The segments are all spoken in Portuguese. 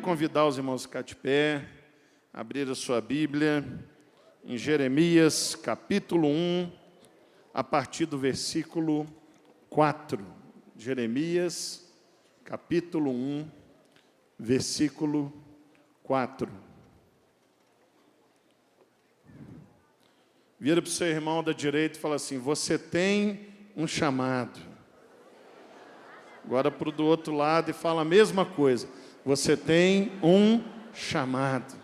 convidar os irmãos a ficar de pé, abrir a sua Bíblia em Jeremias, capítulo 1, a partir do versículo 4. Jeremias, capítulo 1, versículo 4. Vira para o seu irmão da direita e fala assim: você tem um chamado. Agora para o do outro lado e fala a mesma coisa. Você tem um chamado.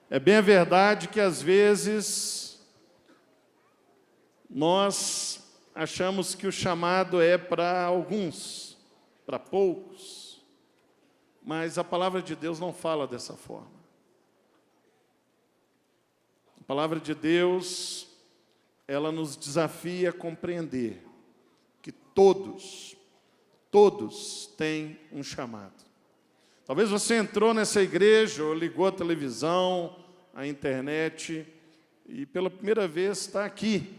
É bem a verdade que às vezes nós achamos que o chamado é para alguns, para poucos, mas a palavra de Deus não fala dessa forma. A palavra de Deus, ela nos desafia a compreender que todos têm um chamado. Talvez você entrou nessa igreja, ou ligou a televisão, a internet, e pela primeira vez está aqui.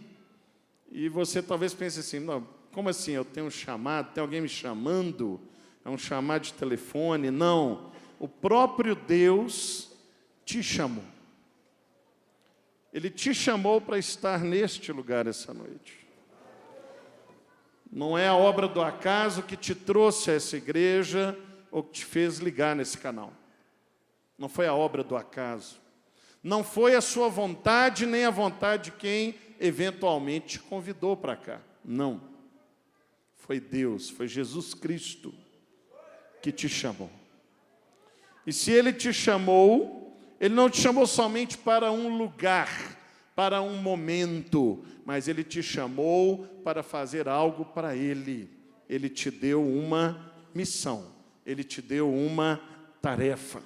E você talvez pense assim: não, como assim eu tenho um chamado? Tem alguém me chamando? É um chamado de telefone? Não, o próprio Deus te chamou. Ele te chamou para estar neste lugar essa noite. Não é a obra do acaso que te trouxe a essa igreja ou que te fez ligar nesse canal. Não foi a obra do acaso. Não foi a sua vontade nem a vontade de quem eventualmente te convidou para cá. Não. Foi Deus, foi Jesus Cristo que te chamou. E se Ele te chamou, Ele não te chamou somente para um lugar, para um momento, mas Ele te chamou para fazer algo para Ele. Ele te deu uma missão, Ele te deu uma tarefa.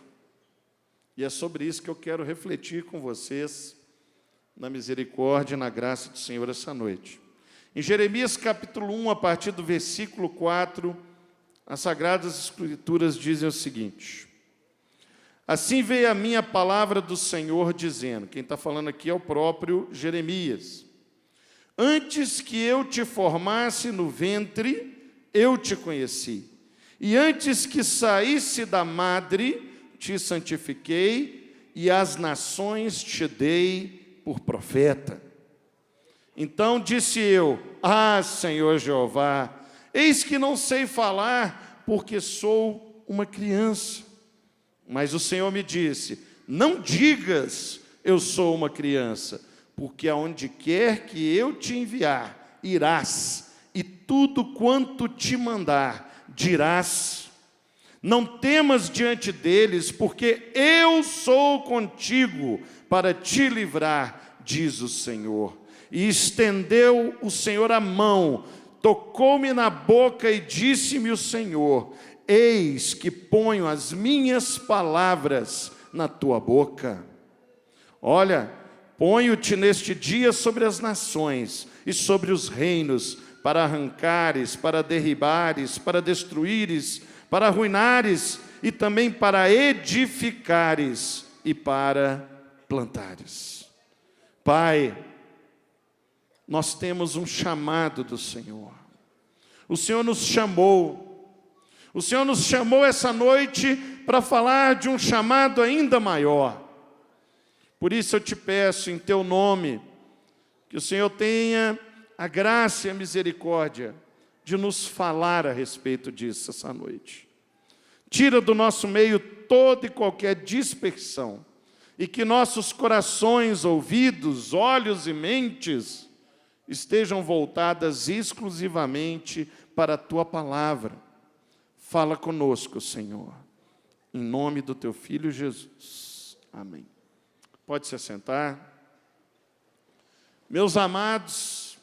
E é sobre isso que eu quero refletir com vocês, na misericórdia e na graça do Senhor essa noite. Em Jeremias capítulo 1, a partir do versículo 4, as Sagradas Escrituras dizem o seguinte: assim veio a minha palavra do Senhor dizendo, quem está falando aqui é o próprio Jeremias: antes que eu te formasse no ventre, eu te conheci. E antes que saísse da madre, te santifiquei, e às nações te dei por profeta. Então disse eu: ah, Senhor Jeová, eis que não sei falar, porque sou uma criança. Mas o Senhor me disse: não digas, eu sou uma criança, porque aonde quer que eu te enviar, irás, e tudo quanto te mandar, dirás. Não temas diante deles, porque eu sou contigo para te livrar, diz o Senhor. E estendeu o Senhor a mão, tocou-me na boca e disse-me o Senhor: eis que ponho as minhas palavras na tua boca. Olha, ponho-te neste dia sobre as nações e sobre os reinos, para arrancares, para derribares, para destruíres, para arruinares, e também para edificares e para plantares. Pai, nós temos um chamado do Senhor. O Senhor nos chamou. O Senhor nos chamou essa noite para falar de um chamado ainda maior. Por isso eu te peço, em teu nome, que o Senhor tenha a graça e a misericórdia de nos falar a respeito disso essa noite. Tira do nosso meio toda e qualquer dispersão, e que nossos corações, ouvidos, olhos e mentes estejam voltadas exclusivamente para a tua palavra. Fala conosco, Senhor, em nome do teu Filho Jesus. Amém. Pode se assentar. Meus amados,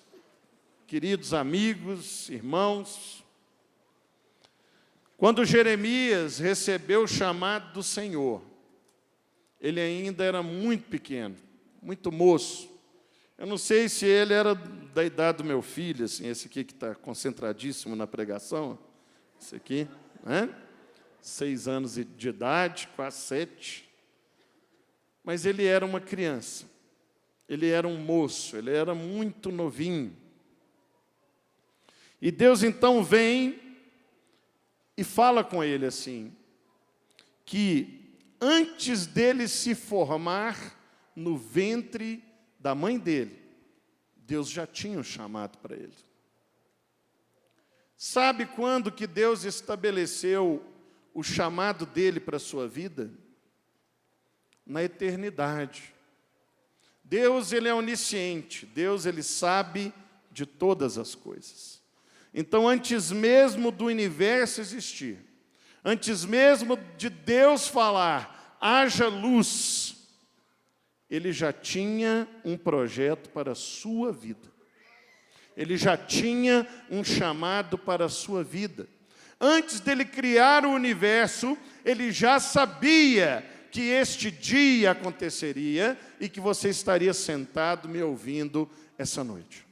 queridos amigos, irmãos, quando Jeremias recebeu o chamado do Senhor, ele ainda era muito pequeno, muito moço. Eu não sei se ele era da idade do meu filho, assim, esse aqui que está concentradíssimo na pregação, esse aqui, né? 6 anos de idade, quase 7. Mas ele era uma criança, ele era um moço, ele era muito novinho. E Deus então vem e fala com ele assim, que antes dele se formar no ventre da mãe dele, Deus já tinha um chamado para ele. Sabe quando que Deus estabeleceu o chamado dele para a sua vida? Na eternidade. Deus, ele é onisciente. Deus, ele sabe de todas as coisas. Então, antes mesmo do universo existir, antes mesmo de Deus falar, haja luz, ele já tinha um projeto para a sua vida. Ele já tinha um chamado para a sua vida. Antes dele criar o universo, ele já sabia que este dia aconteceria e que você estaria sentado me ouvindo essa noite.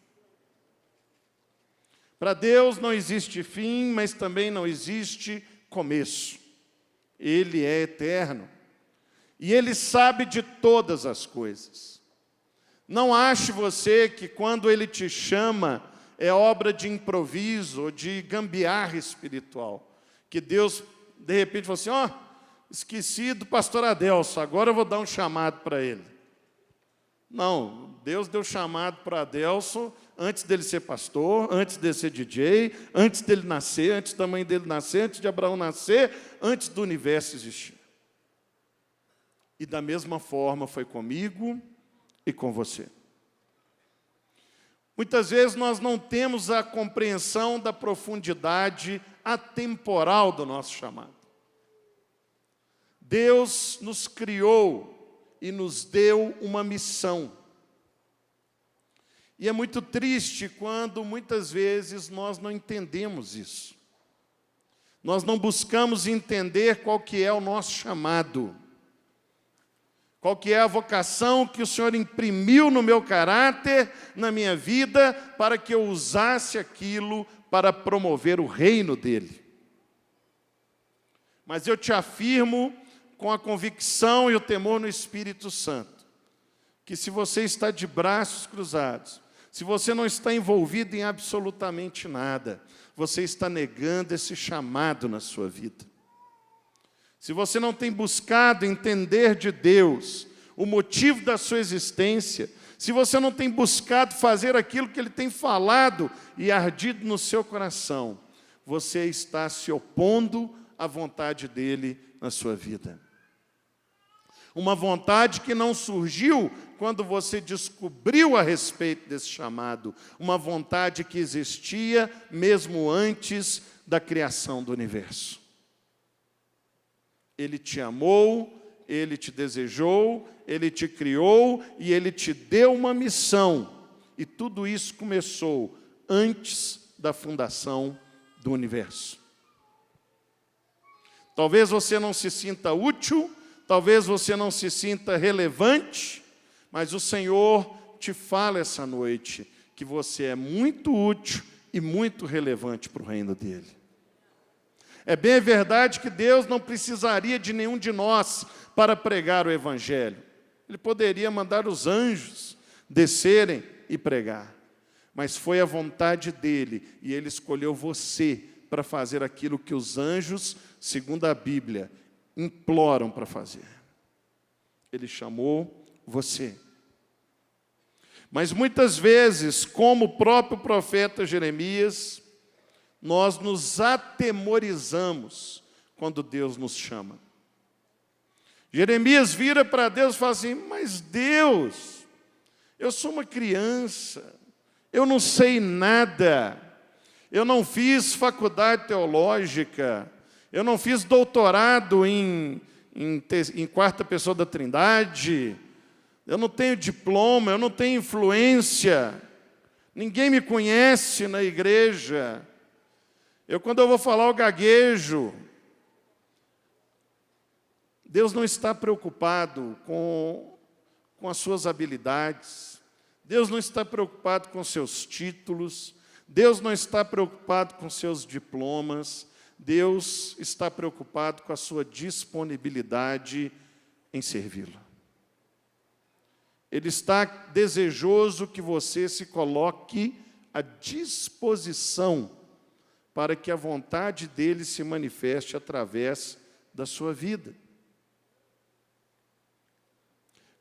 Para Deus não existe fim, mas também não existe começo. Ele é eterno. E Ele sabe de todas as coisas. Não ache você que quando Ele te chama é obra de improviso ou de gambiarra espiritual. Que Deus, de repente, fala assim, ó, esqueci do pastor Adelso, agora eu vou dar um chamado para ele. Não, Deus deu chamado para Adelso antes dele ser pastor, antes dele ser DJ, antes dele nascer, antes da mãe dele nascer, antes de Abraão nascer, antes do universo existir. E da mesma forma foi comigo e com você. Muitas vezes nós não temos a compreensão da profundidade atemporal do nosso chamado. Deus nos criou e nos deu uma missão. E é muito triste quando muitas vezes nós não entendemos isso. Nós não buscamos entender qual que é o nosso chamado. Qual que é a vocação que o Senhor imprimiu no meu caráter, na minha vida, para que eu usasse aquilo para promover o reino dEle. Mas eu te afirmo, com a convicção e o temor no Espírito Santo, que se você está de braços cruzados, se você não está envolvido em absolutamente nada, você está negando esse chamado na sua vida. Se você não tem buscado entender de Deus o motivo da sua existência, se você não tem buscado fazer aquilo que Ele tem falado e ardido no seu coração, você está se opondo à vontade dEle na sua vida. Uma vontade que não surgiu quando você descobriu a respeito desse chamado, uma vontade que existia mesmo antes da criação do universo. Ele te amou, Ele te desejou, Ele te criou e Ele te deu uma missão. E tudo isso começou antes da fundação do universo. Talvez você não se sinta útil, talvez você não se sinta relevante, mas o Senhor te fala essa noite que você é muito útil e muito relevante para o reino dEle. É bem verdade que Deus não precisaria de nenhum de nós para pregar o Evangelho. Ele poderia mandar os anjos descerem e pregar. Mas foi a vontade dEle, e Ele escolheu você para fazer aquilo que os anjos, segundo a Bíblia, imploram para fazer. Ele chamou você. Mas muitas vezes, como o próprio profeta Jeremias, nós nos atemorizamos quando Deus nos chama. Jeremias vira para Deus e fala assim, mas Deus, eu sou uma criança, eu não sei nada, eu não fiz faculdade teológica, eu não fiz doutorado em quarta pessoa da Trindade, eu não tenho diploma, eu não tenho influência, ninguém me conhece na igreja. Quando eu vou falar, eu gaguejo. Deus não está preocupado com as suas habilidades. Deus não está preocupado com seus títulos. Deus não está preocupado com seus diplomas. Deus está preocupado com a sua disponibilidade em servi-lo. Ele está desejoso que você se coloque à disposição para que a vontade dele se manifeste através da sua vida.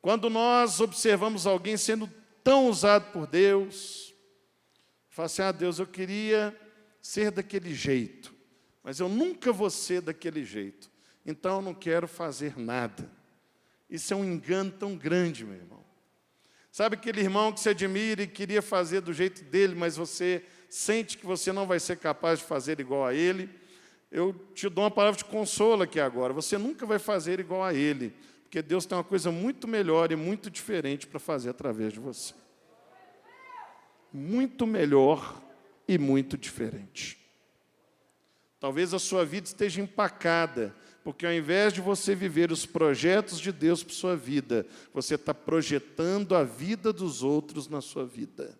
Quando nós observamos alguém sendo tão usado por Deus, fala assim, Deus, eu queria ser daquele jeito, mas eu nunca vou ser daquele jeito, então eu não quero fazer nada. Isso é um engano tão grande, meu irmão. Sabe aquele irmão que você admira e queria fazer do jeito dele, mas você sente que você não vai ser capaz de fazer igual a ele? Eu te dou uma palavra de consolo aqui agora. Você nunca vai fazer igual a ele, porque Deus tem uma coisa muito melhor e muito diferente para fazer através de você. Muito melhor e muito diferente. Talvez a sua vida esteja empacada, porque ao invés de você viver os projetos de Deus para a sua vida, você está projetando a vida dos outros na sua vida.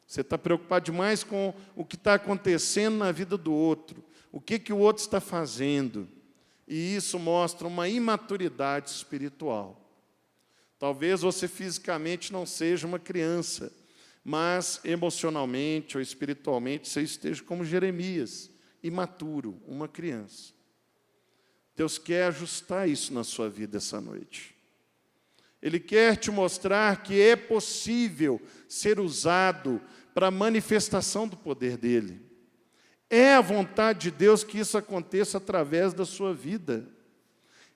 Você está preocupado demais com o que está acontecendo na vida do outro, o que o outro está fazendo. E isso mostra uma imaturidade espiritual. Talvez você fisicamente não seja uma criança, mas emocionalmente ou espiritualmente você esteja como Jeremias, imaturo, uma criança. Deus quer ajustar isso na sua vida essa noite. Ele quer te mostrar que é possível ser usado para a manifestação do poder dele. É a vontade de Deus que isso aconteça através da sua vida.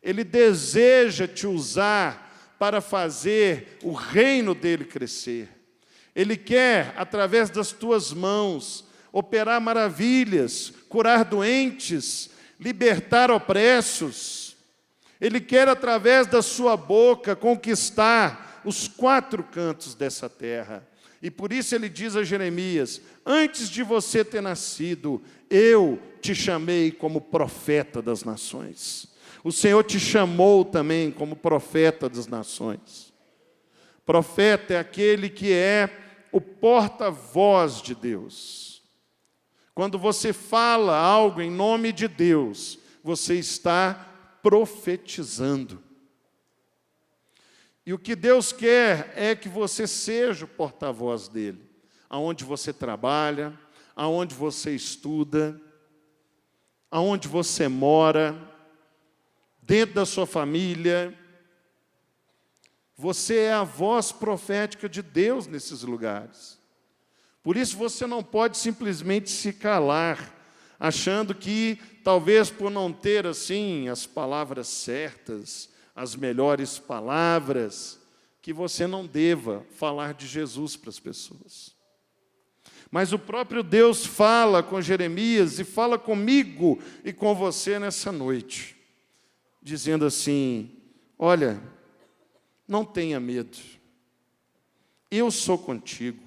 Ele deseja te usar para fazer o reino dele crescer. Ele quer, através das tuas mãos, operar maravilhas, curar doentes, libertar opressos. Ele quer, através da sua boca, conquistar os 4 cantos dessa terra. E por isso ele diz a Jeremias, antes de você ter nascido, eu te chamei como profeta das nações. O Senhor te chamou também como profeta das nações. Profeta é aquele que é o porta-voz de Deus. Quando você fala algo em nome de Deus, você está profetizando. E o que Deus quer é que você seja o porta-voz dele, aonde você trabalha, aonde você estuda, aonde você mora, dentro da sua família. Você é a voz profética de Deus nesses lugares. Por isso você não pode simplesmente se calar, achando que talvez por não ter assim as palavras certas, as melhores palavras, que você não deva falar de Jesus para as pessoas. Mas o próprio Deus fala com Jeremias e fala comigo e com você nessa noite, dizendo assim, olha, não tenha medo, eu sou contigo,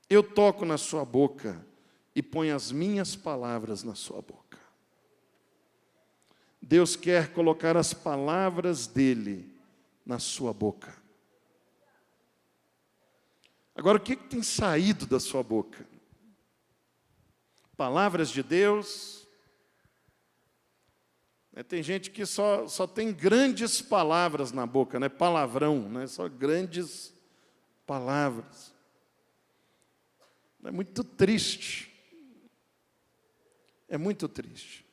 eu toco na sua boca e ponho as minhas palavras na sua boca. Deus quer colocar as palavras dele na sua boca. Agora, o que tem saído da sua boca? Palavras de Deus. Tem gente que só tem grandes palavras na boca, palavrão, só grandes palavras. É muito triste. É muito triste.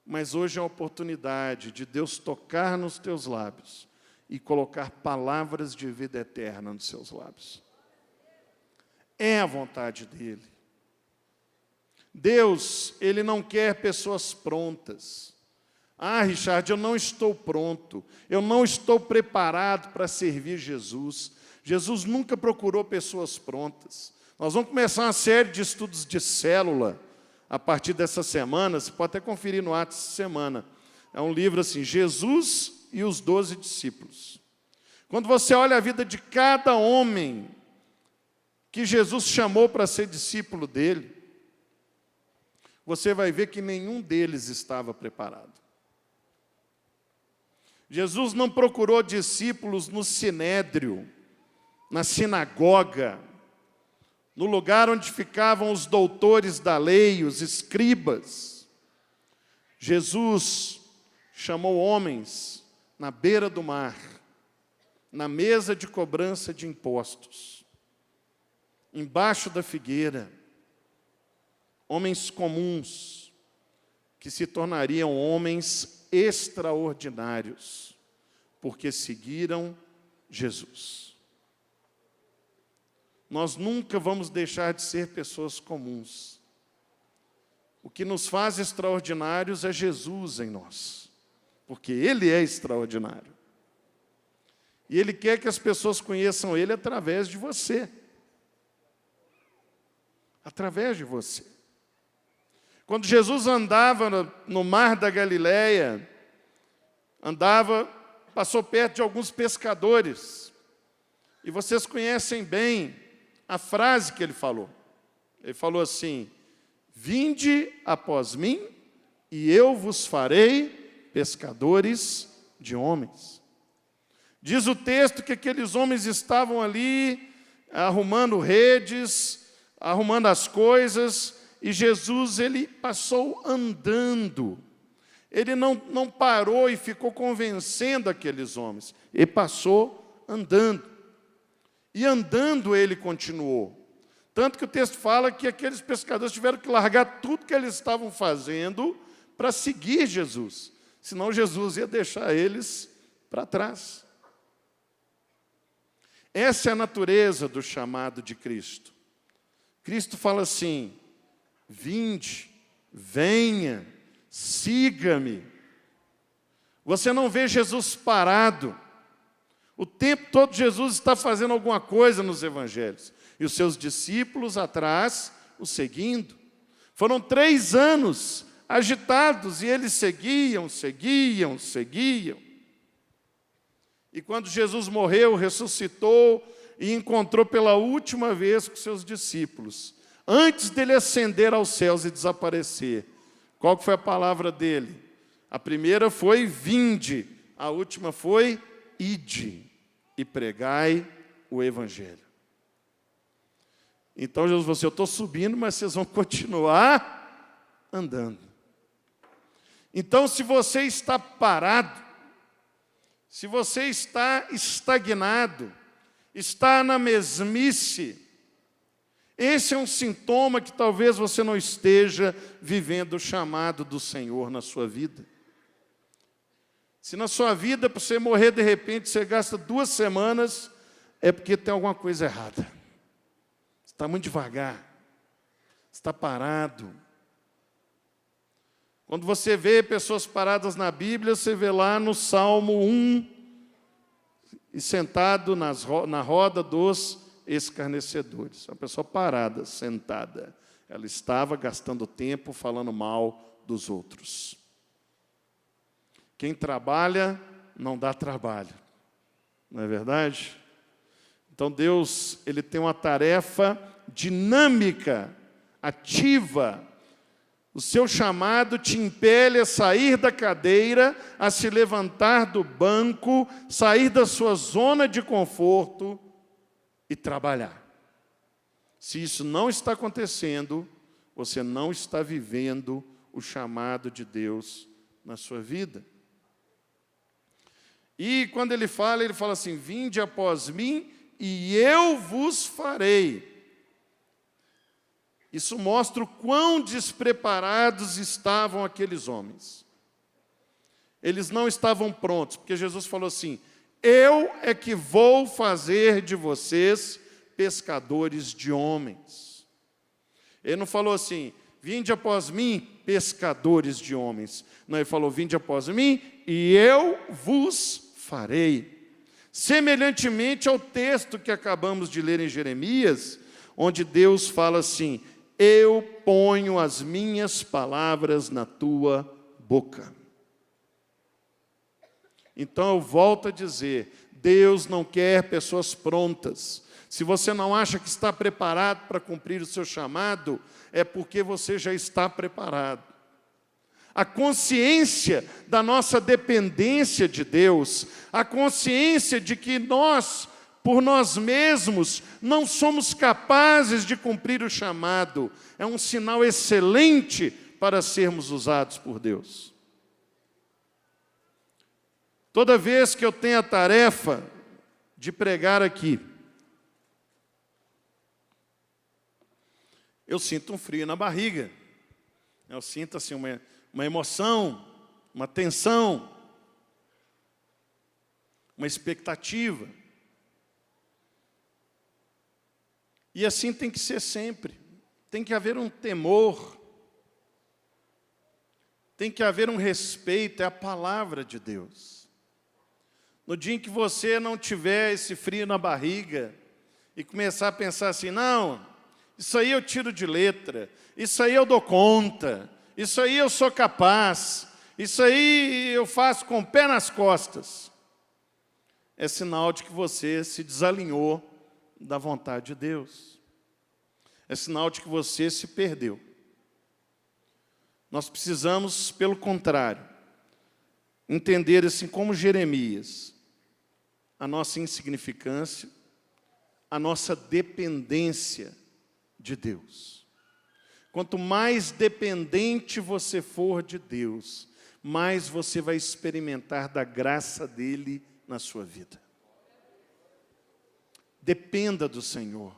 Mas hoje é a oportunidade de Deus tocar nos teus lábios e colocar palavras de vida eterna nos seus lábios. É a vontade dele. Deus, ele não quer pessoas prontas. Richard, eu não estou pronto, eu não estou preparado para servir Jesus. Jesus nunca procurou pessoas prontas. Nós vamos começar uma série de estudos de célula a partir dessa semana, você pode até conferir no Atos essa semana. É um livro assim, Jesus e os 12 discípulos. Quando você olha a vida de cada homem que Jesus chamou para ser discípulo dele, você vai ver que nenhum deles estava preparado. Jesus não procurou discípulos no sinédrio, na sinagoga, no lugar onde ficavam os doutores da lei, os escribas. Jesus chamou homens na beira do mar, na mesa de cobrança de impostos, embaixo da figueira, homens comuns, que se tornariam homens extraordinários, porque seguiram Jesus. Nós nunca vamos deixar de ser pessoas comuns. O que nos faz extraordinários é Jesus em nós, porque Ele é extraordinário. E Ele quer que as pessoas conheçam Ele através de você. Através de você. Quando Jesus andava no mar da Galileia, passou perto de alguns pescadores. E vocês conhecem bem a frase que Ele falou. Ele falou assim: vinde após mim, e eu vos farei pescadores de homens. Diz o texto que aqueles homens estavam ali, arrumando redes, arrumando as coisas, e Jesus, Ele passou andando. Ele não parou e ficou convencendo aqueles homens. Ele passou andando. E andando Ele continuou. Tanto que o texto fala que aqueles pescadores tiveram que largar tudo que eles estavam fazendo para seguir Jesus. Senão Jesus ia deixar eles para trás. Essa é a natureza do chamado de Cristo. Cristo fala assim: vinde, venha, siga-me. Você não vê Jesus parado. O tempo todo Jesus está fazendo alguma coisa nos evangelhos. E os seus discípulos atrás o seguindo. Foram 3 anos agitados e eles seguiam. E quando Jesus morreu, ressuscitou e encontrou pela última vez com seus discípulos, antes dele ascender aos céus e desaparecer, qual que foi a palavra dele? A primeira foi vinde, a última foi ide e pregai o evangelho. Então Jesus falou assim: eu estou subindo, mas vocês vão continuar andando. Então, se você está parado, se você está estagnado, está na mesmice, esse é um sintoma que talvez você não esteja vivendo o chamado do Senhor na sua vida. Se na sua vida, para você morrer de repente, você gasta 2 semanas, é porque tem alguma coisa errada. Você está muito devagar, você está parado. Quando você vê pessoas paradas na Bíblia, você vê lá no Salmo 1, e sentado na roda dos escarnecedores. Uma pessoa parada, sentada. Ela estava gastando tempo falando mal dos outros. Quem trabalha, não dá trabalho. Não é verdade? Então Deus, Ele tem uma tarefa dinâmica, ativa. O seu chamado te impele a sair da cadeira, a se levantar do banco, sair da sua zona de conforto e trabalhar. Se isso não está acontecendo, você não está vivendo o chamado de Deus na sua vida. E quando ele fala assim: vinde após mim e eu vos farei. Isso mostra o quão despreparados estavam aqueles homens. Eles não estavam prontos, porque Jesus falou assim: eu é que vou fazer de vocês pescadores de homens. Ele não falou assim: vinde após mim, pescadores de homens. Não, ele falou: vinde após mim e eu vos farei. Semelhantemente ao texto que acabamos de ler em Jeremias, onde Deus fala assim: eu ponho as minhas palavras na tua boca. Então eu volto a dizer, Deus não quer pessoas prontas. Se você não acha que está preparado para cumprir o seu chamado, é porque você já está preparado. A consciência da nossa dependência de Deus, a consciência de que nós, por nós mesmos, não somos capazes de cumprir o chamado, é um sinal excelente para sermos usados por Deus. Toda vez que eu tenho a tarefa de pregar aqui, eu sinto um frio na barriga. Eu sinto assim uma emoção, uma tensão, uma expectativa. E assim tem que ser sempre. Tem que haver um temor. Tem que haver um respeito, é a palavra de Deus. No dia em que você não tiver esse frio na barriga e começar a pensar assim, não, isso aí eu tiro de letra, isso aí eu dou conta, isso aí eu sou capaz, isso aí eu faço com o pé nas costas, é sinal de que você se desalinhou da vontade de Deus. É sinal de que você se perdeu. Nós precisamos, pelo contrário, entender assim como Jeremias, a nossa insignificância, a nossa dependência de Deus. Quanto mais dependente você for de Deus, mais você vai experimentar da graça dele na sua vida. Dependa do Senhor.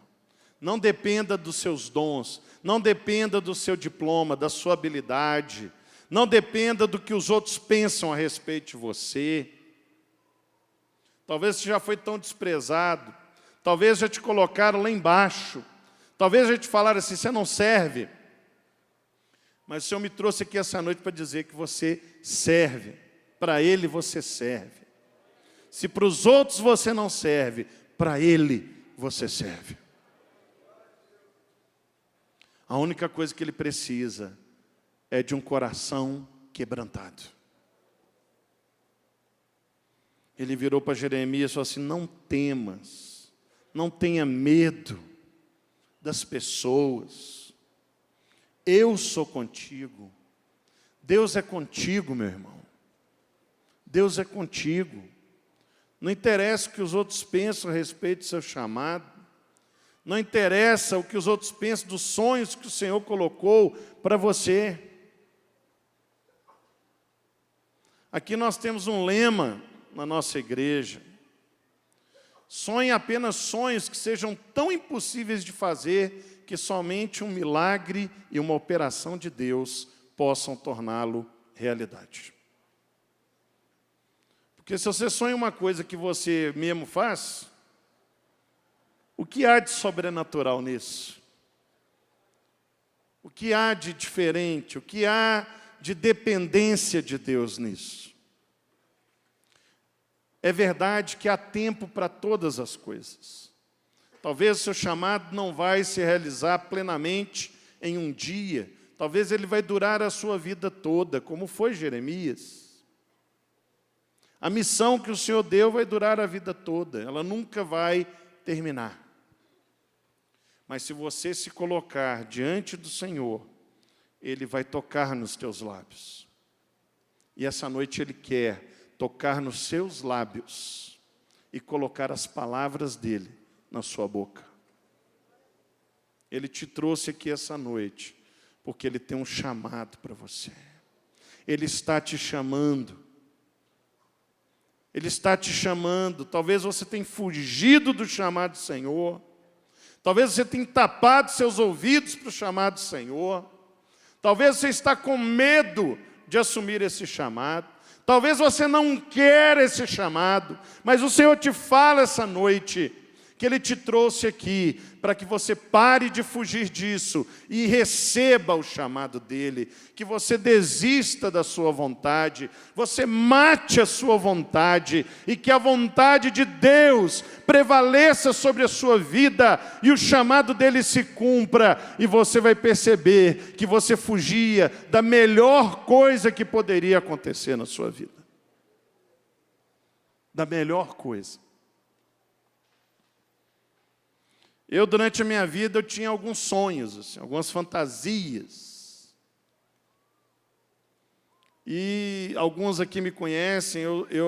Não dependa dos seus dons, não dependa do seu diploma, da sua habilidade, não dependa do que os outros pensam a respeito de você. Talvez você já foi tão desprezado, talvez já te colocaram lá embaixo, talvez já te falaram assim, você não serve. Mas o Senhor me trouxe aqui essa noite para dizer que você serve, para Ele você serve. Se para os outros você não serve, para Ele você serve. A única coisa que Ele precisa é de um coração quebrantado. Ele virou para Jeremias e falou assim, não temas, não tenha medo das pessoas. Eu sou contigo. Deus é contigo, meu irmão. Deus é contigo. Não interessa o que os outros pensam a respeito do seu chamado. Não interessa o que os outros pensam dos sonhos que o Senhor colocou para você. Aqui nós temos um lema na nossa igreja. Sonhe apenas sonhos que sejam tão impossíveis de fazer que somente um milagre e uma operação de Deus possam torná-lo realidade. Porque se você sonha uma coisa que você mesmo faz, o que há de sobrenatural nisso? O que há de diferente? O que há de dependência de Deus nisso? É verdade que há tempo para todas as coisas. Talvez o seu chamado não vai se realizar plenamente em um dia. Talvez ele vai durar a sua vida toda, como foi Jeremias. A missão que o Senhor deu vai durar a vida toda. Ela nunca vai terminar. Mas se você se colocar diante do Senhor, Ele vai tocar nos teus lábios. E essa noite Ele quer tocar nos seus lábios e colocar as palavras dEle na sua boca. Ele te trouxe aqui essa noite, porque Ele tem um chamado para você. Ele está te chamando. Ele está te chamando. Talvez você tenha fugido do chamado do Senhor. Talvez você tenha tapado seus ouvidos para o chamado do Senhor. Talvez você está com medo de assumir esse chamado. Talvez você não quer esse chamado, mas o Senhor te fala essa noite que Ele te trouxe aqui para que você pare de fugir disso e receba o chamado dEle, que você desista da sua vontade, você mate a sua vontade e que a vontade de Deus prevaleça sobre a sua vida e o chamado dEle se cumpra e você vai perceber que você fugia da melhor coisa que poderia acontecer na sua vida. Da melhor coisa. Eu, durante a minha vida, eu tinha alguns sonhos, assim, algumas fantasias. E alguns aqui me conhecem,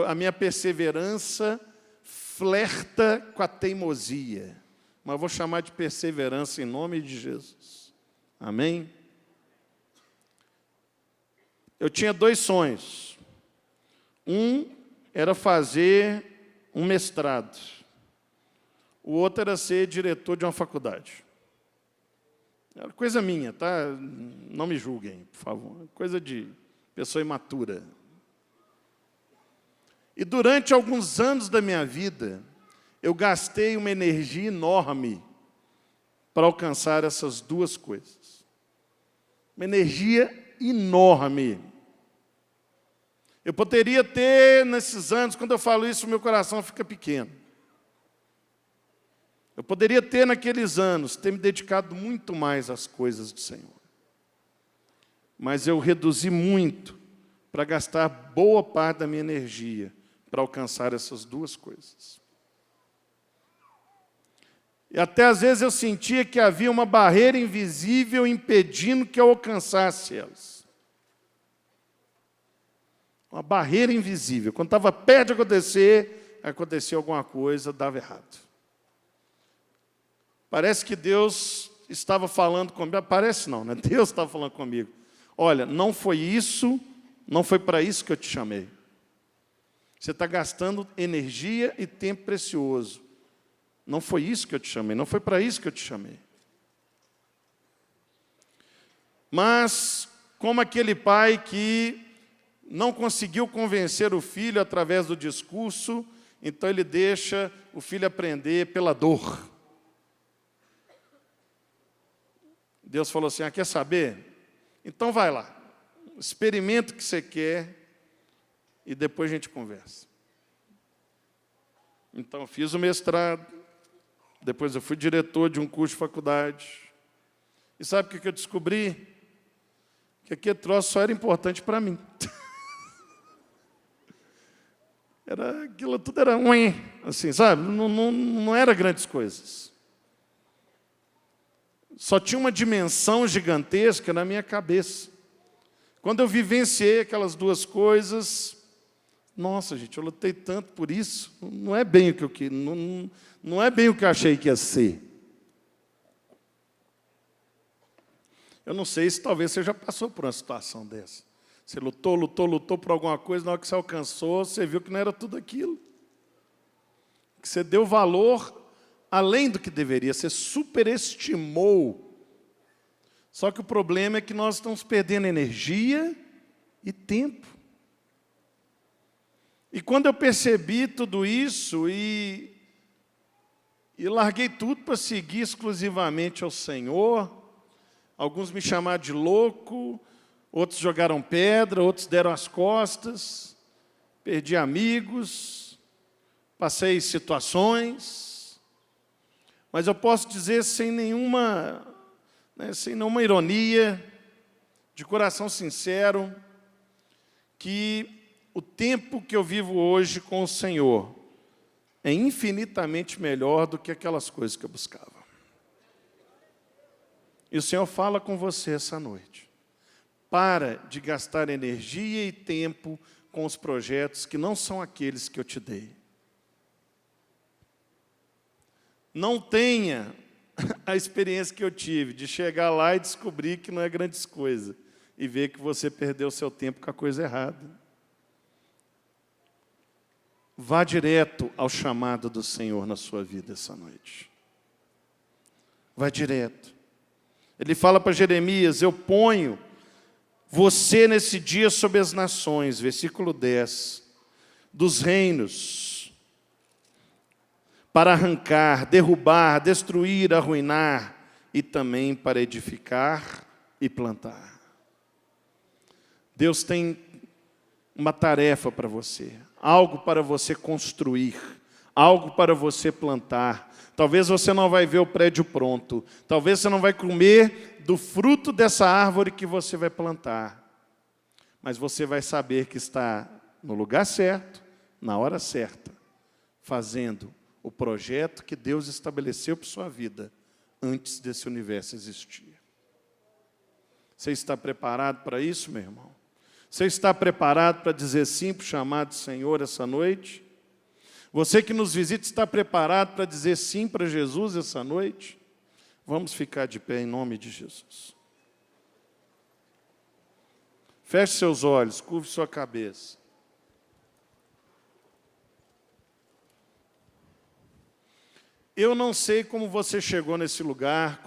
a minha perseverança flerta com a teimosia. Mas eu vou chamar de perseverança em nome de Jesus. Amém? Eu tinha 2 sonhos. Um era fazer um mestrado. O outro era ser diretor de uma faculdade. Era coisa minha, tá? Não me julguem, por favor. Coisa de pessoa imatura. E durante alguns anos da minha vida, eu gastei uma energia enorme para alcançar essas duas coisas. Uma energia enorme. Eu poderia ter, nesses anos, quando eu falo isso, meu coração fica pequeno. Eu poderia ter, naqueles anos, ter me dedicado muito mais às coisas do Senhor. Mas eu reduzi muito para gastar boa parte da minha energia para alcançar essas duas coisas. E até às vezes eu sentia que havia uma barreira invisível impedindo que eu alcançasse elas. Uma barreira invisível. Quando estava perto de acontecer, acontecia alguma coisa, dava errado. Parece que Deus estava falando comigo. Parece não, né? Deus estava falando comigo. Olha, não foi isso, não foi para isso que eu te chamei. Você está gastando energia e tempo precioso. Não foi isso que eu te chamei, não foi para isso que eu te chamei. Mas, como aquele pai que não conseguiu convencer o filho através do discurso, então ele deixa o filho aprender pela dor. Deus falou assim, quer saber? Então vai lá, experimenta o que você quer e depois a gente conversa. Então eu fiz o mestrado, depois eu fui diretor de um curso de faculdade. E sabe o que eu descobri? Que aquele troço só era importante para mim. Aquilo tudo era ruim, assim, sabe? Não era grandes coisas. Só tinha uma dimensão gigantesca na minha cabeça. Quando eu vivenciei aquelas duas coisas, nossa, gente, eu lutei tanto por isso. Não é bem o que eu não é bem o que eu achei que ia ser. Eu não sei se talvez você já passou por uma situação dessa. Você lutou por alguma coisa, na hora que você alcançou, você viu que não era tudo aquilo. Que você deu valor além do que deveria, você superestimou. Só que o problema é que nós estamos perdendo energia e tempo. E quando eu percebi tudo isso e larguei tudo para seguir exclusivamente ao Senhor, alguns me chamaram de louco, outros jogaram pedra, outros deram as costas, perdi amigos, passei situações, mas eu posso dizer sem nenhuma ironia, de coração sincero, que o tempo que eu vivo hoje com o Senhor é infinitamente melhor do que aquelas coisas que eu buscava. E o Senhor fala com você essa noite. Para de gastar energia e tempo com os projetos que não são aqueles que eu te dei. Não tenha a experiência que eu tive de chegar lá e descobrir que não é grandes coisas e ver que você perdeu seu tempo com a coisa errada. Vá direto ao chamado do Senhor na sua vida essa noite. Vá direto. Ele fala para Jeremias, eu ponho você nesse dia sobre as nações, versículo 10, dos reinos, para arrancar, derrubar, destruir, arruinar, e também para edificar e plantar. Deus tem uma tarefa para você, algo para você construir, algo para você plantar. Talvez você não vai ver o prédio pronto, talvez você não vai comer do fruto dessa árvore que você vai plantar, mas você vai saber que está no lugar certo, na hora certa, fazendo o projeto que Deus estabeleceu para a sua vida antes desse universo existir. Você está preparado para isso, meu irmão? Você está preparado para dizer sim para o chamado do Senhor essa noite? Você que nos visita está preparado para dizer sim para Jesus essa noite? Vamos ficar de pé em nome de Jesus. Feche seus olhos, curve sua cabeça. Eu não sei como você chegou nesse lugar,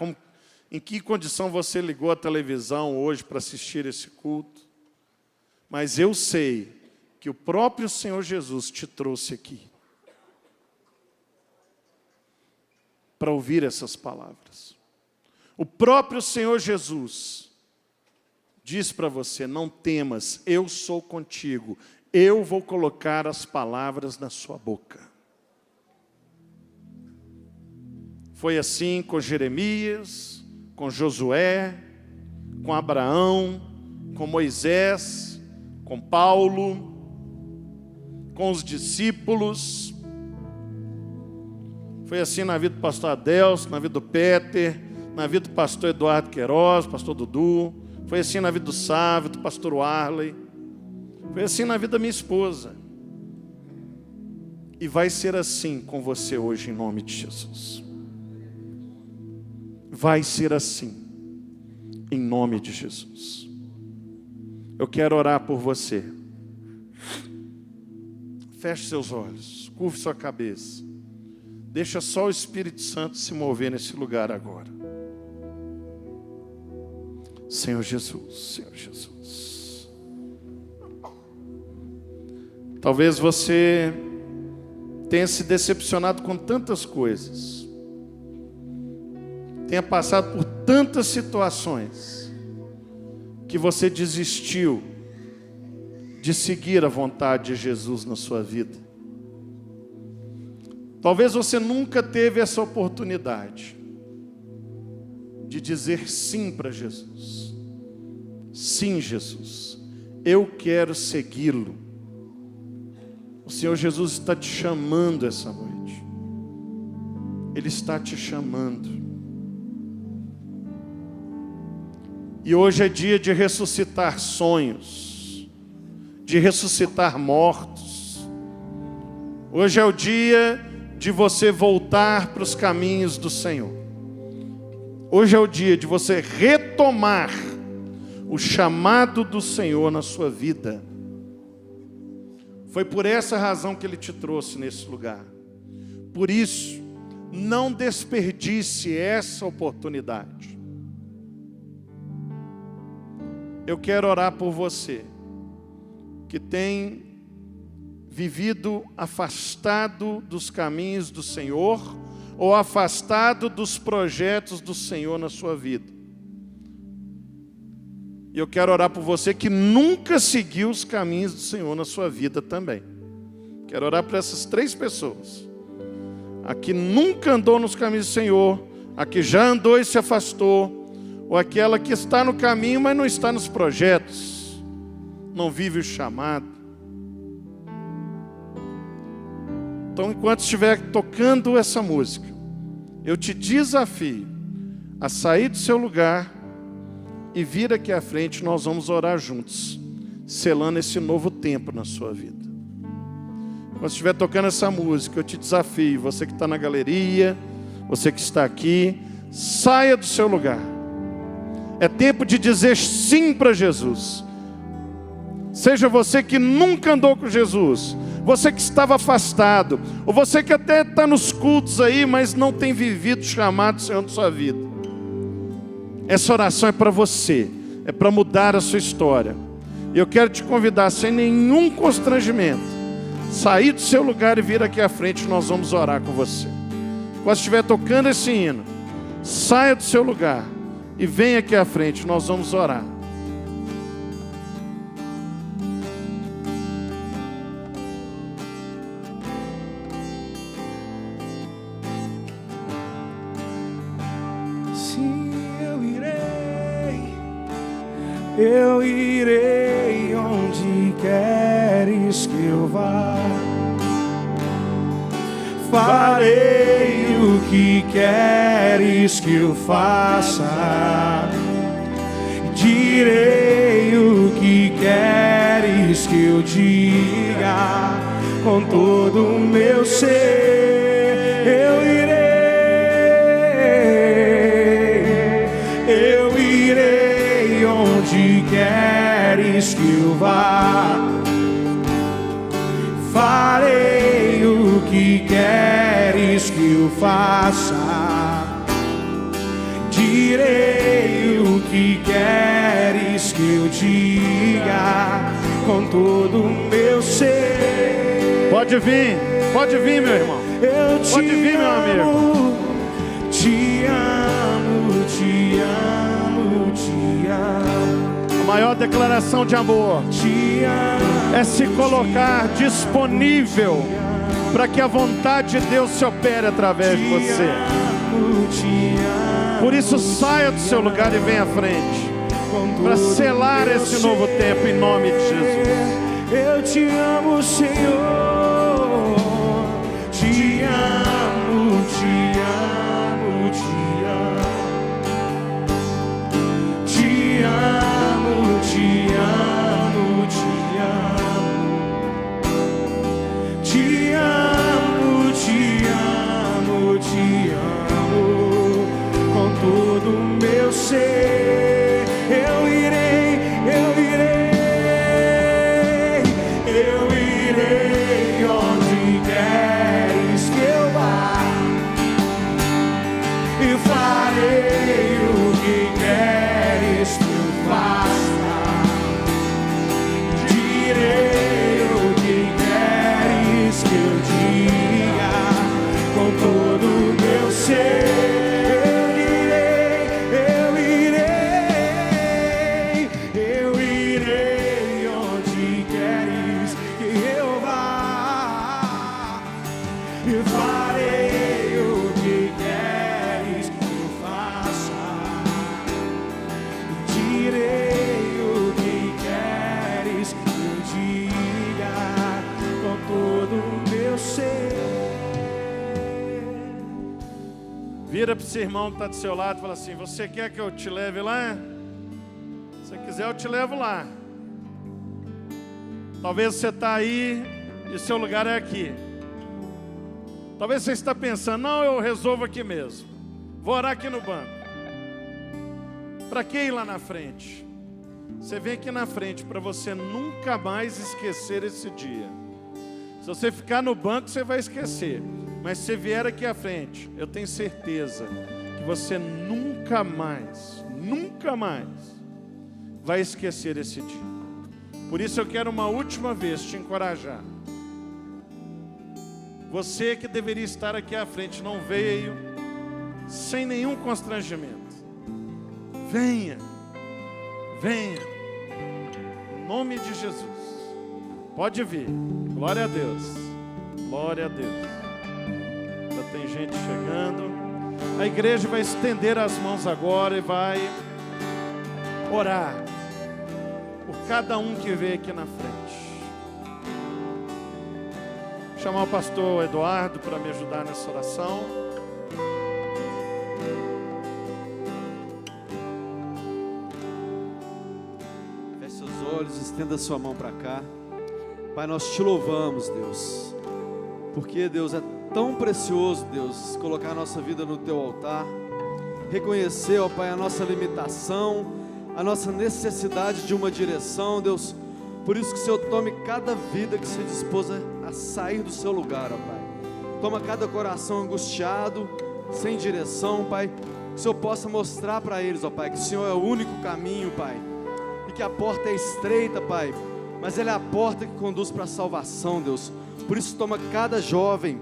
em que condição você ligou a televisão hoje para assistir esse culto, mas eu sei que o próprio Senhor Jesus te trouxe aqui para ouvir essas palavras. O próprio Senhor Jesus diz para você: não temas, eu sou contigo, eu vou colocar as palavras na sua boca. Foi assim com Jeremias, com Josué, com Abraão, com Moisés, com Paulo, com os discípulos. Foi assim na vida do pastor Adelso, na vida do Peter, na vida do pastor Eduardo Queiroz, pastor Dudu. Foi assim na vida do Sávio, do pastor Warley. Foi assim na vida da minha esposa. E vai ser assim com você hoje, em nome de Jesus. Vai ser assim, em nome de Jesus. Eu quero orar por você. Feche seus olhos, curve sua cabeça. Deixa só o Espírito Santo se mover nesse lugar agora. Senhor Jesus, Senhor Jesus. Talvez você tenha se decepcionado com tantas coisas, tenha passado por tantas situações, que você desistiu de seguir a vontade de Jesus na sua vida. Talvez você nunca teve essa oportunidade de dizer sim para Jesus. Sim, Jesus, eu quero segui-lo. O Senhor Jesus está te chamando essa noite. Ele está te chamando. E hoje é dia de ressuscitar sonhos, de ressuscitar mortos. Hoje é o dia de você voltar para os caminhos do Senhor. Hoje é o dia de você retomar o chamado do Senhor na sua vida. Foi por essa razão que Ele te trouxe nesse lugar. Por isso, não desperdice essa oportunidade. Eu quero orar por você que tem vivido afastado dos caminhos do Senhor ou afastado dos projetos do Senhor na sua vida. E eu quero orar por você que nunca seguiu os caminhos do Senhor na sua vida também. Quero orar por essas 3 pessoas. A que nunca andou nos caminhos do Senhor, a que já andou e se afastou, ou aquela que está no caminho, mas não está nos projetos, não vive o chamado. Então, enquanto estiver tocando essa música, eu te desafio a sair do seu lugar e vir aqui à frente. Nós vamos orar juntos, selando esse novo tempo na sua vida. Quando estiver tocando essa música, eu te desafio, você que está na galeria, você que está aqui, saia do seu lugar. É tempo de dizer sim para Jesus. Seja você que nunca andou com Jesus, você que estava afastado, ou você que até está nos cultos aí, mas não tem vivido o chamado do Senhor na sua vida. Essa oração é para você, é para mudar a sua história. E eu quero te convidar, sem nenhum constrangimento, sair do seu lugar e vir aqui à frente, nós vamos orar com você. Quando estiver tocando esse hino, saia do seu lugar e venha aqui à frente, nós vamos orar. Sim, eu irei onde queres que eu vá. Farei o que queres que eu faça. Direi o que queres que eu diga. Com todo o meu ser eu irei onde queres que eu vá. Farei o que queres que eu faça. direi o que queres que eu diga com todo o meu ser. Pode vir, meu irmão. Eu te Pode vir, meu amigo. Te amo, te amo, te amo. A maior declaração de amor Te amo, é se colocar disponível para que a vontade de Deus se opere através de você. te amo. Por isso, saia do seu lugar e venha à frente para selar esse novo tempo em nome de Jesus. Eu te amo, Senhor. Te amo, te amo, te amo. Te amo, te amo, te amo. Te amo, te amo, te amo. Com todo o meu ser, eu irei, eu irei. Eu irei onde queres que eu vá e farei o que queres que eu faça. Direi o que queres que eu diga com todo o meu ser. Vira para esse irmão que está do seu lado e fala assim: você quer que eu te leve lá? Se você quiser, eu te levo lá. Talvez você está aí e seu lugar é aqui. Talvez você está pensando: não, eu resolvo aqui mesmo. Vou orar aqui no banco. Para que ir lá na frente? Você vem aqui na frente para você nunca mais esquecer esse dia. Se você ficar no banco, você vai esquecer. Mas se vier aqui à frente, eu tenho certeza que você nunca mais vai esquecer esse dia. Por isso eu quero uma última vez te encorajar. Você que deveria estar aqui à frente não veio, sem nenhum constrangimento. Venha, em nome de Jesus. Pode vir, glória a Deus, glória a Deus. Tem gente chegando. A igreja vai estender as mãos agora e vai orar por cada um que veio aqui na frente. Vou chamar o pastor Eduardo para me ajudar nessa oração. Feche seus olhos, estenda sua mão para cá. Pai, nós te louvamos, Deus, porque, Deus, é tão precioso, Deus, colocar a nossa vida no Teu altar, reconhecer, ó Pai, a nossa limitação, a nossa necessidade de uma direção, Deus. Por isso que o Senhor tome cada vida que se dispôs a sair do seu lugar, ó Pai. Toma cada coração angustiado, sem direção, Pai. Que o Senhor possa mostrar para eles, ó Pai, que o Senhor é o único caminho, Pai, e que a porta é estreita, Pai, mas ela é a porta que conduz para a salvação, Deus. Por isso toma cada jovem,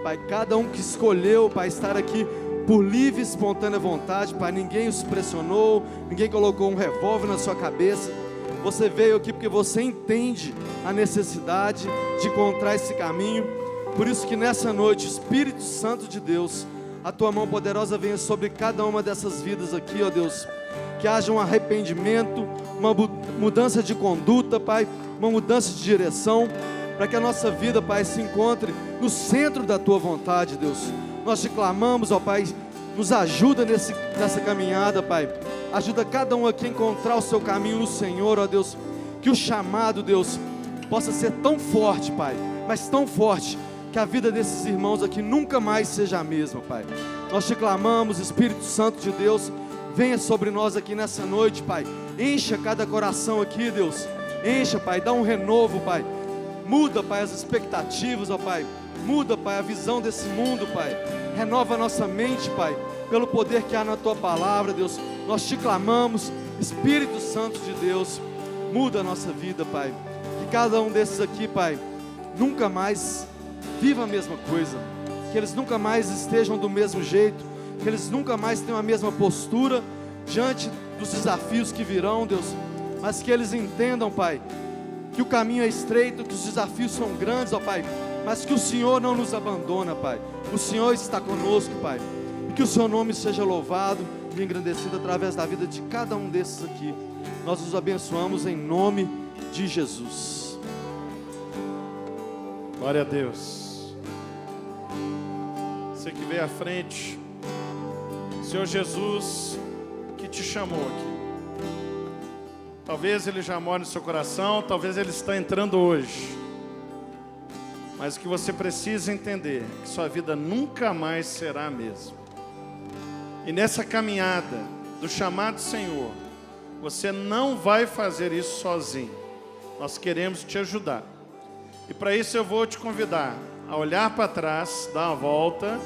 Pai, cada um que escolheu, Pai, estar aqui por livre e espontânea vontade, Pai, ninguém os pressionou, ninguém colocou um revólver na sua cabeça. Você veio aqui porque você entende a necessidade de encontrar esse caminho. Por isso que nessa noite, Espírito Santo de Deus, a Tua mão poderosa venha sobre cada uma dessas vidas aqui, ó Deus. Que haja um arrependimento, uma mudança de conduta, Pai, uma mudança de direção, para que a nossa vida, Pai, se encontre no centro da Tua vontade, Deus. Nós te clamamos, ó Pai, nos ajuda nessa caminhada, Pai. Ajuda cada um aqui a encontrar o seu caminho no Senhor, ó Deus. Que o chamado, Deus, possa ser tão forte, Pai, mas tão forte, que a vida desses irmãos aqui nunca mais seja a mesma, Pai. Nós te clamamos, Espírito Santo de Deus, venha sobre nós aqui nessa noite, Pai. Encha cada coração aqui, Deus. Encha, Pai, dá um renovo, Pai. Muda, Pai, as expectativas, ó Pai. Muda, Pai, a visão desse mundo, Pai. renova a nossa mente, Pai, pelo poder que há na Tua palavra, Deus. Nós te clamamos, Espírito Santo de Deus, muda a nossa vida, Pai. Que cada um desses aqui, Pai, nunca mais viva a mesma coisa, que eles nunca mais estejam do mesmo jeito, que eles nunca mais tenham a mesma postura diante dos desafios que virão, Deus, mas que eles entendam, Pai, que o caminho é estreito, que os desafios são grandes, ó Pai, mas que o Senhor não nos abandona, Pai. O Senhor está conosco, Pai, e que o Seu nome seja louvado e engrandecido através da vida de cada um desses aqui. Nós os abençoamos em nome de Jesus. Glória a Deus. Você que veio à frente, Senhor Jesus que te chamou aqui. Talvez Ele já mora no seu coração, talvez Ele está entrando hoje. Mas o que você precisa entender é que sua vida nunca mais será a mesma. E nessa caminhada do chamado Senhor, você não vai fazer isso sozinho. Nós queremos te ajudar. E para isso eu vou te convidar a olhar para trás, dar uma volta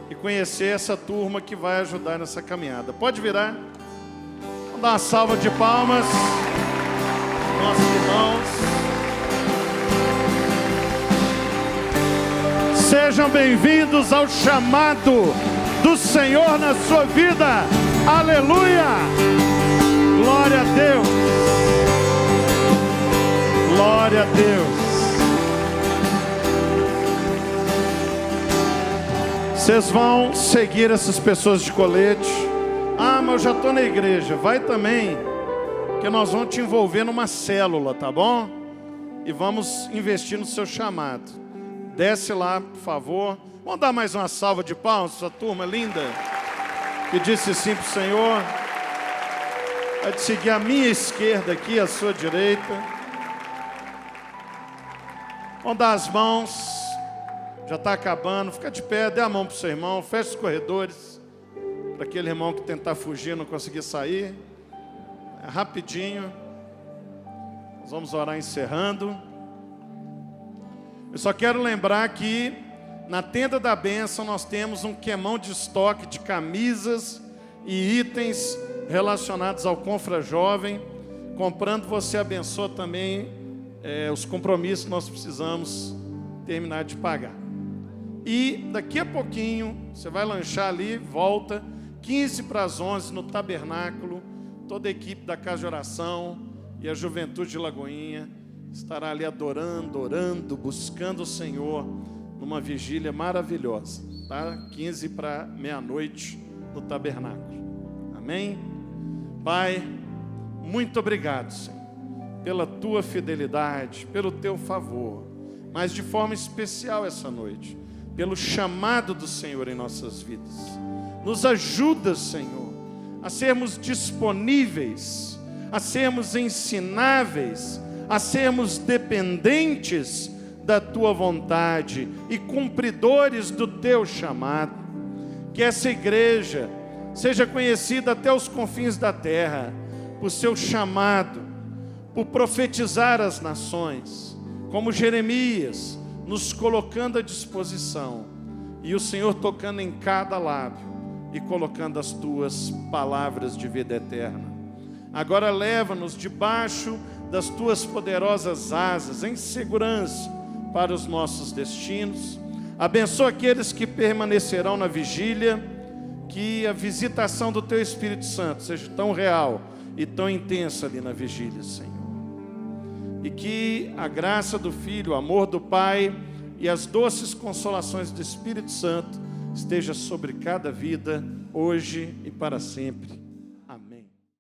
e conhecer essa turma que vai ajudar nessa caminhada. Pode virar. Vamos dar uma salva de palmas. Nossos irmãos. Sejam bem-vindos ao chamado do Senhor na sua vida. Aleluia! Glória a Deus! Glória a Deus! Vocês vão seguir essas pessoas de colete. Ah, mas eu já estou na igreja. Vai também, que nós vamos te envolver numa célula, tá bom? E vamos investir no seu chamado. Desce lá, por favor. Vamos dar mais uma salva de palmas, essa turma linda, que disse sim para o Senhor. Vai te seguir à minha esquerda aqui, à sua direita. Vamos dar as mãos. Já está acabando. Fica de pé, dê a mão para o seu irmão. Feche os corredores. Para aquele irmão que tentar fugir, não conseguir sair. É rapidinho. Nós vamos orar encerrando. Eu só quero lembrar que na tenda da bênção nós temos um queimão de estoque de camisas e itens relacionados ao Confra Jovem. Comprando, você abençoa também os compromissos que nós precisamos terminar de pagar. E daqui a pouquinho, você vai lanchar ali, volta, 15 para as 11 no tabernáculo. Toda a equipe da Casa de Oração e a Juventude de Lagoinha estará ali adorando, orando, buscando o Senhor numa vigília maravilhosa, tá? 15 para meia-noite no tabernáculo. Amém? Pai, muito obrigado, Senhor, pela Tua fidelidade, pelo Teu favor, mas de forma especial essa noite, pelo chamado do Senhor em nossas vidas. Nos ajuda, Senhor, a sermos disponíveis, a sermos ensináveis, a sermos dependentes da Tua vontade e cumpridores do Teu chamado. Que essa igreja seja conhecida até os confins da terra por seu chamado, por profetizar as nações, como Jeremias, nos colocando à disposição, e o Senhor tocando em cada lábio e colocando as Tuas palavras de vida eterna. Agora leva-nos debaixo das Tuas poderosas asas, em segurança para os nossos destinos. Abençoa aqueles que permanecerão na vigília, que a visitação do Teu Espírito Santo seja tão real e tão intensa ali na vigília, Senhor. E que a graça do Filho, o amor do Pai e as doces consolações do Espírito Santo esteja sobre cada vida, hoje e para sempre.